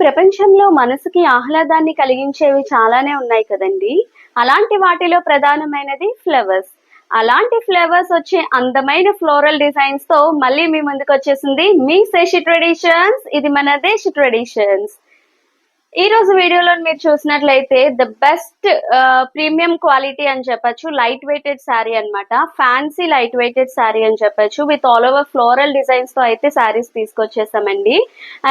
ప్రపంచంలో మనసుకి ఆహ్లాదాన్ని కలిగించేవి చాలానే ఉన్నాయి కదండి. అలాంటి వాటిలో ప్రధానమైనది ఫ్లవర్స్. అలాంటి ఫ్లవర్స్ వచ్చే అందమైన ఫ్లోరల్ డిజైన్స్ తో మళ్ళీ మీ ముందుకు వచ్చేసింది మీ శశి ట్రెడిషన్స్. ఇది మన దేశ ట్రెడిషన్స్. ఈ రోజు వీడియోలో మీరు చూసినట్లయితే ద బెస్ట్ ప్రీమియం క్వాలిటీ అని చెప్పొచ్చు. లైట్ వెయిటెడ్ శారీ అన్నమాట. ఫ్యాన్సీ లైట్ వెయిటెడ్ శారీ అని చెప్పొచ్చు. With all over floral designs తో అయితే శారీస్ తీసుకొచ్చేసామండి.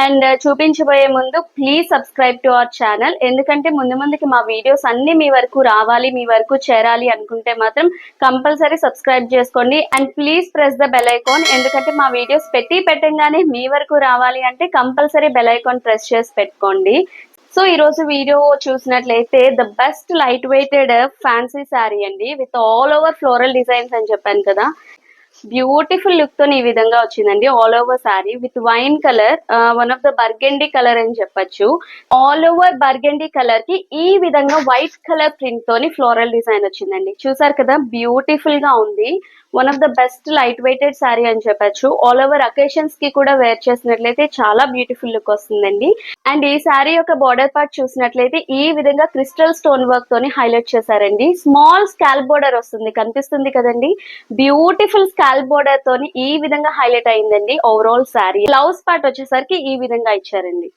అండ్ చూపించబోయే ముందు please subscribe to our channel. ఎందుకంటే ముందుకి మా వీడియోస్ అన్ని మీ వరకు రావాలి, మీ వరకు చేరాలి అనుకుంటే మాత్రం కంపల్సరీ సబ్స్క్రైబ్ చేసుకోండి. And please press the bell icon. ఎందుకంటే మా వీడియోస్ పెట్టంగానే మీ వరకు రావాలి అంటే కంపల్సరీ బెల్ ఐకాన్ ప్రెస్ చేసి పెట్టుకోండి. సో ఈ రోజు వీడియో చూసినట్లయితే the best light weighted fancy sari అండి, with all over floral designs అని చెప్పాను కదా. బ్యూటిఫుల్ లుక్ తో ఈ విధంగా వచ్చిందండి. All over sari with wine colour, one of the burgundy colour అని చెప్పొచ్చు. ఆల్ ఓవర్ బర్గెండీ కలర్ కి ఈ విధంగా వైట్ కలర్ ప్రింట్ తోని ఫ్లోరల్ డిజైన్ వచ్చిందండి. చూసారు కదా, బ్యూటిఫుల్ గా ఉంది. One of the best light weighted sari అని చెప్పొచ్చు. ఆల్ ఓవర్ అకేషన్స్ కి కూడా వేర్ చేసినట్లయితే చాలా బ్యూటిఫుల్ లుక్ వస్తుందండి. అండ్ ఈ శారీ యొక్క బార్డర్ పార్ట్ చూసినట్లయితే ఈ విధంగా క్రిస్టల్ స్టోన్ వర్క్ తోని హైలైట్ చేశారండి. స్మాల్ స్కాల్ప్ బోర్డర్ వస్తుంది, కనిపిస్తుంది కదండి. బ్యూటిఫుల్ స్కాల్ప్ బోర్డర్ తోని ఈ విధంగా హైలైట్ అయిందండి ఓవరాల్ శారీ. బ్లౌజ్ పార్ట్ వచ్చేసరికి ఈ విధంగా ఇచ్చారండి.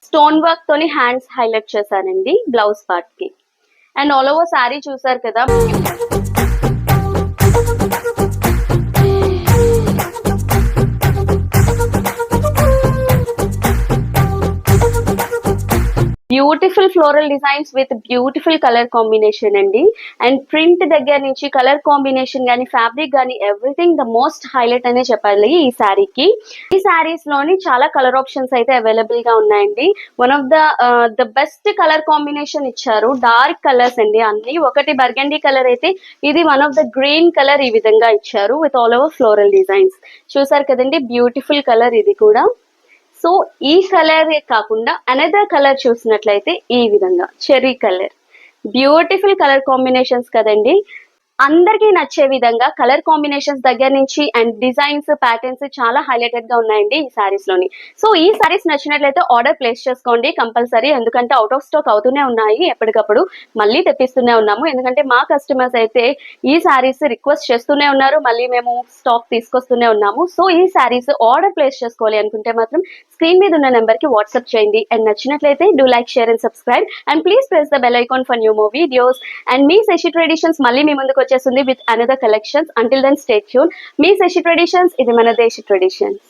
స్టోన్ వర్క్ తోని హ్యాండ్స్ హైలైట్ చేశారండి బ్లౌజ్ పార్ట్ కి. అండ్ ఆల్ ఓవర్ శారీ చూసారు కదా. Beautiful floral designs with beautiful colour combination అండి. అండ్ ప్రింట్ దగ్గర నుంచి కలర్ కాంబినేషన్ కానీ ఫ్యాబ్రిక్ కానీ ఎవ్రీథింగ్ ద మోస్ట్ హైలైట్ అనే చెప్పాలి ఈ శారీకి. ఈ శారీస్ లోని చాలా కలర్ ఆప్షన్స్ అయితే అవైలబుల్ గా ఉన్నాయండి. One of the best colour combination ఇచ్చారు. డార్క్ కలర్స్ అండి అన్ని. ఒకటి బర్గండీ కలర్ అయితే ఇది one of the green colour ఈ విధంగా ఇచ్చారు with all over floral designs. చూసారు కదండి, బ్యూటిఫుల్ కలర్ ఇది కూడా. సో ఈ కలర్ కాకుండా అనదర్ కలర్ చూసినట్లయితే ఈ విధంగా cherry colour. Beautiful colour combinations కదండి. అందరికీ నచ్చే విధంగా కలర్ కాంబినేషన్స్ దగ్గర నుంచి అండ్ డిజైన్స్ ప్యాటర్న్స్ చాలా హైలైటెడ్ గా ఉన్నాయండి ఈ శారీస్ లోని. సో ఈ శారీస్ నచ్చినట్లయితే ఆర్డర్ ప్లేస్ చేసుకోండి కంపల్సరీ. ఎందుకంటే అవుట్ ఆఫ్ స్టాక్ అవుతూనే ఉన్నాయి, ఎప్పటికప్పుడు మళ్ళీ తెప్పిస్తూనే ఉన్నాము. ఎందుకంటే మా కస్టమర్స్ అయితే ఈ శారీస్ రిక్వెస్ట్ చేస్తూనే ఉన్నారు, మళ్ళీ మేము స్టాక్ తీసుకొస్తూనే ఉన్నాము. సో ఈ శారీస్ ఆర్డర్ ప్లేస్ చేసుకోవాలి అనుకుంటే మాత్రం స్క్రీన్ మీద ఉన్న నెంబర్ కి వాట్సాప్ చేయండి. అండ్ నచ్చినట్లయితే do like, share and subscribe. And please press the bell icon for new more videos. And మీ శశి ట్రెడిషన్స్ మళ్ళీ మీ ముందుకు వచ్చేస్తుంది with another collections. Until then, stay tuned. Me Sashi Traditions, ఇది మన దేశ ట్రెడిషన్స్.